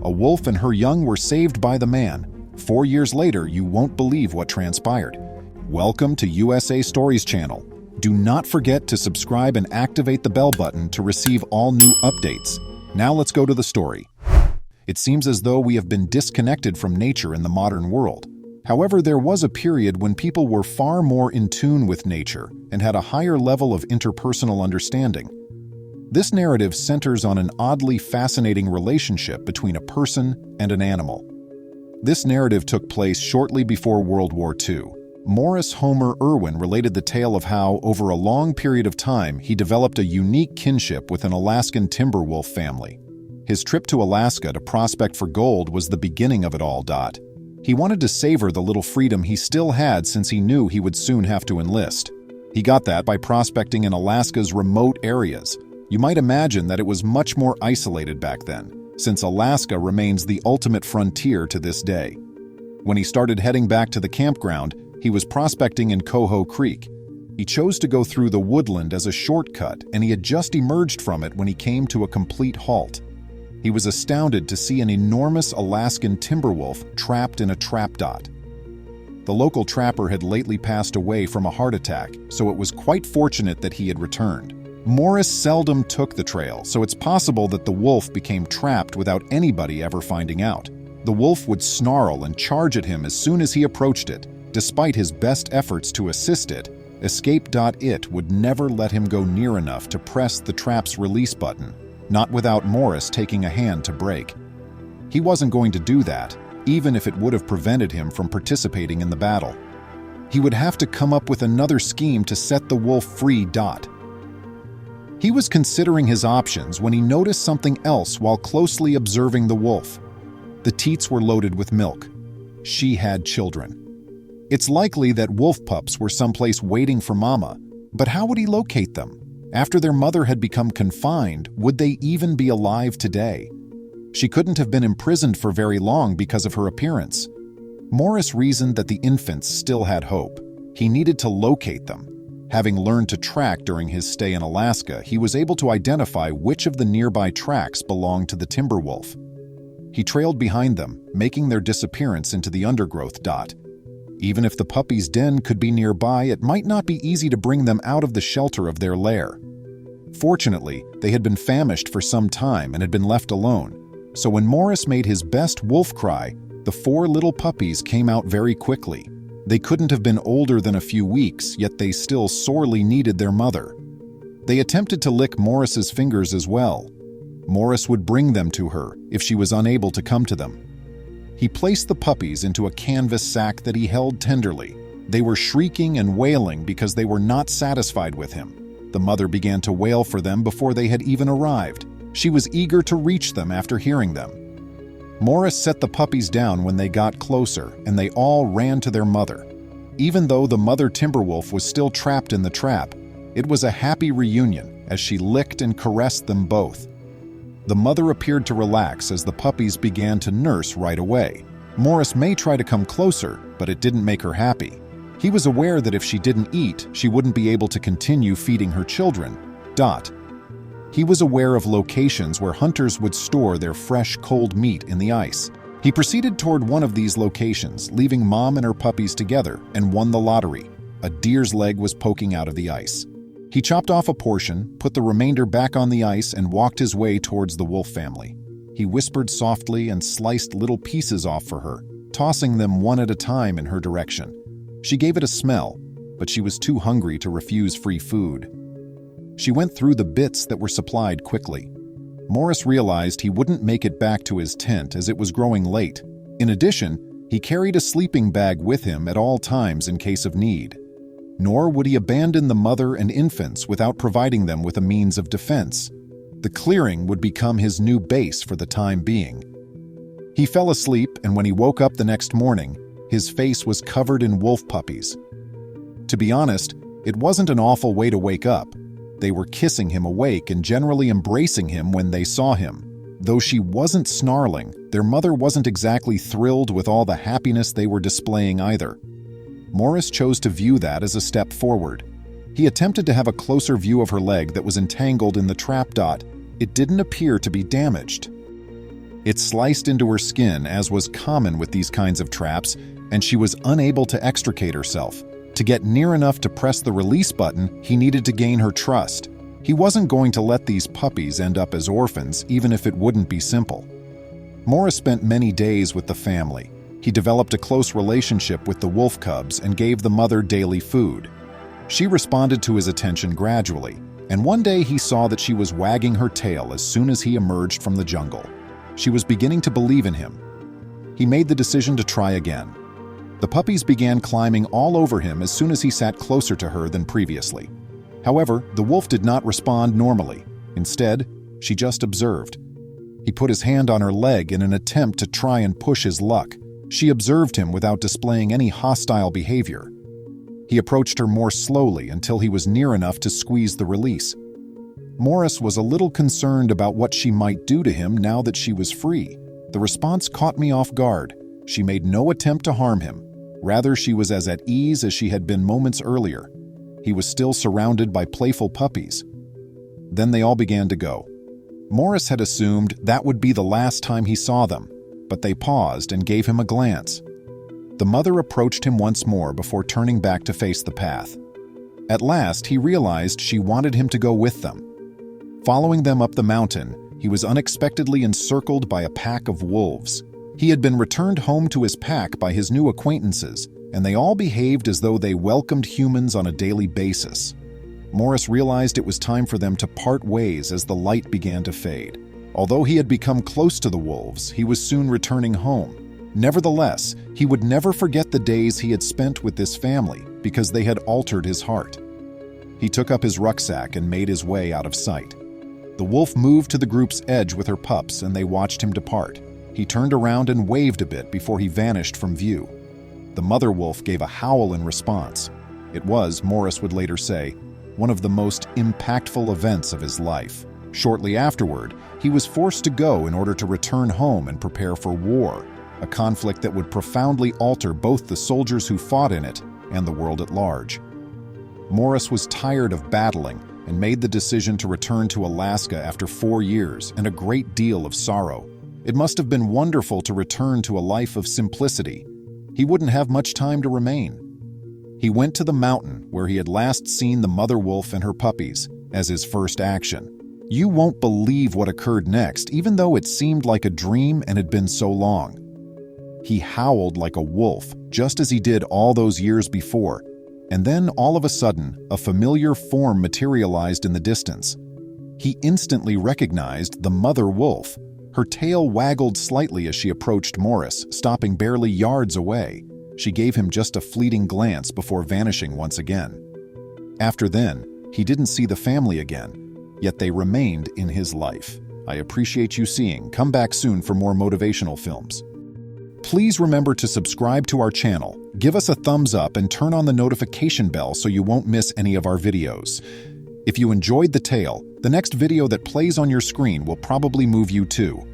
A wolf and her young were saved by the man. 4 years later, you won't believe what transpired. Welcome to USA Stories channel. Do not forget to subscribe and activate the bell button to receive all new updates. Now let's go to the story. It seems as though we have been disconnected from nature in the modern world. However, there was a period when people were far more in tune with nature and had a higher level of interpersonal understanding. This narrative centers on an oddly fascinating relationship between a person and an animal. This narrative took place shortly before World War II. Morris Homer Irwin related the tale of how, over a long period of time, he developed a unique kinship with an Alaskan timber wolf family. His trip to Alaska to prospect for gold was the beginning of it all. He wanted to savor the little freedom he still had since he knew he would soon have to enlist. He got that by prospecting in Alaska's remote areas. You might imagine that it was much more isolated back then, since Alaska remains the ultimate frontier to this day. When he started heading back to the campground, he was prospecting in Coho Creek. He chose to go through the woodland as a shortcut, and he had just emerged from it when he came to a complete halt. He was astounded to see an enormous Alaskan timber wolf trapped in a trap. The local trapper had lately passed away from a heart attack, so it was quite fortunate that he had returned. Morris seldom took the trail, so it's possible that the wolf became trapped without anybody ever finding out. The wolf would snarl and charge at him as soon as he approached it. Despite his best efforts to assist it, Escape.it would never let him go near enough to press the trap's release button, not without Morris taking a hand to break. He wasn't going to do that, even if it would have prevented him from participating in the battle. He would have to come up with another scheme to set the wolf free. He was considering his options when he noticed something else while closely observing the wolf. The teats were loaded with milk. She had children. It's likely that wolf pups were someplace waiting for mama, but how would he locate them? After their mother had become confined, would they even be alive today? She couldn't have been imprisoned for very long because of her appearance. Morris reasoned that the infants still had hope. He needed to locate them. Having learned to track during his stay in Alaska, he was able to identify which of the nearby tracks belonged to the timber wolf. He trailed behind them, making their disappearance into the undergrowth. Even if the puppy's den could be nearby, it might not be easy to bring them out of the shelter of their lair. Fortunately, they had been famished for some time and had been left alone, so when Morris made his best wolf cry, the 4 little puppies came out very quickly. They couldn't have been older than a few weeks, yet they still sorely needed their mother. They attempted to lick Morris's fingers as well. Morris would bring them to her if she was unable to come to them. He placed the puppies into a canvas sack that he held tenderly. They were shrieking and wailing because they were not satisfied with him. The mother began to wail for them before they had even arrived. She was eager to reach them after hearing them. Morris set the puppies down when they got closer, and they all ran to their mother. Even though the mother timberwolf was still trapped in the trap, it was a happy reunion as she licked and caressed them both. The mother appeared to relax as the puppies began to nurse right away. Morris may try to come closer, but it didn't make her happy. He was aware that if she didn't eat, she wouldn't be able to continue feeding her children. He was aware of locations where hunters would store their fresh, cold meat in the ice. He proceeded toward one of these locations, leaving Mom and her puppies together, and won the lottery. A deer's leg was poking out of the ice. He chopped off a portion, put the remainder back on the ice, and walked his way towards the wolf family. He whispered softly and sliced little pieces off for her, tossing them one at a time in her direction. She gave it a smell, but she was too hungry to refuse free food. She went through the bits that were supplied quickly. Morris realized he wouldn't make it back to his tent as it was growing late. In addition, he carried a sleeping bag with him at all times in case of need. Nor would he abandon the mother and infants without providing them with a means of defense. The clearing would become his new base for the time being. He fell asleep, and when he woke up the next morning, his face was covered in wolf puppies. To be honest, it wasn't an awful way to wake up. They were kissing him awake and generally embracing him when they saw him. Though she wasn't snarling, their mother wasn't exactly thrilled with all the happiness they were displaying either. Morris chose to view that as a step forward. He attempted to have a closer view of her leg that was entangled in the trap. It didn't appear to be damaged. It sliced into her skin, as was common with these kinds of traps, and she was unable to extricate herself. To get near enough to press the release button, he needed to gain her trust. He wasn't going to let these puppies end up as orphans, even if it wouldn't be simple. Morris spent many days with the family. He developed a close relationship with the wolf cubs and gave the mother daily food. She responded to his attention gradually, and one day he saw that she was wagging her tail as soon as he emerged from the jungle. She was beginning to believe in him. He made the decision to try again. The puppies began climbing all over him as soon as he sat closer to her than previously. However, the wolf did not respond normally. Instead, she just observed. He put his hand on her leg in an attempt to try and push his luck. She observed him without displaying any hostile behavior. He approached her more slowly until he was near enough to squeeze the release. Morris was a little concerned about what she might do to him now that she was free. The response caught me off guard. She made no attempt to harm him. Rather, she was as at ease as she had been moments earlier. He was still surrounded by playful puppies. Then they all began to go. Morris had assumed that would be the last time he saw them, but they paused and gave him a glance. The mother approached him once more before turning back to face the path. At last, he realized she wanted him to go with them. Following them up the mountain, he was unexpectedly encircled by a pack of wolves. He had been returned home to his pack by his new acquaintances, and they all behaved as though they welcomed humans on a daily basis. Morris realized it was time for them to part ways as the light began to fade. Although he had become close to the wolves, he was soon returning home. Nevertheless, he would never forget the days he had spent with this family because they had altered his heart. He took up his rucksack and made his way out of sight. The wolf moved to the group's edge with her pups, and they watched him depart. He turned around and waved a bit before he vanished from view. The mother wolf gave a howl in response. It was, Morris would later say, one of the most impactful events of his life. Shortly afterward, he was forced to go in order to return home and prepare for war, a conflict that would profoundly alter both the soldiers who fought in it and the world at large. Morris was tired of battling and made the decision to return to Alaska after 4 years and a great deal of sorrow. It must have been wonderful to return to a life of simplicity. He wouldn't have much time to remain. He went to the mountain where he had last seen the mother wolf and her puppies as his first action. You won't believe what occurred next, even though it seemed like a dream and had been so long. He howled like a wolf, just as he did all those years before, and then all of a sudden, a familiar form materialized in the distance. He instantly recognized the mother wolf. Her tail waggled slightly as she approached Morris, stopping barely yards away. She gave him just a fleeting glance before vanishing once again. After then, he didn't see the family again, yet they remained in his life. I appreciate you seeing. Come back soon for more motivational films. Please remember to subscribe to our channel, give us a thumbs up, and turn on the notification bell so you won't miss any of our videos. If you enjoyed the tale, the next video that plays on your screen will probably move you too.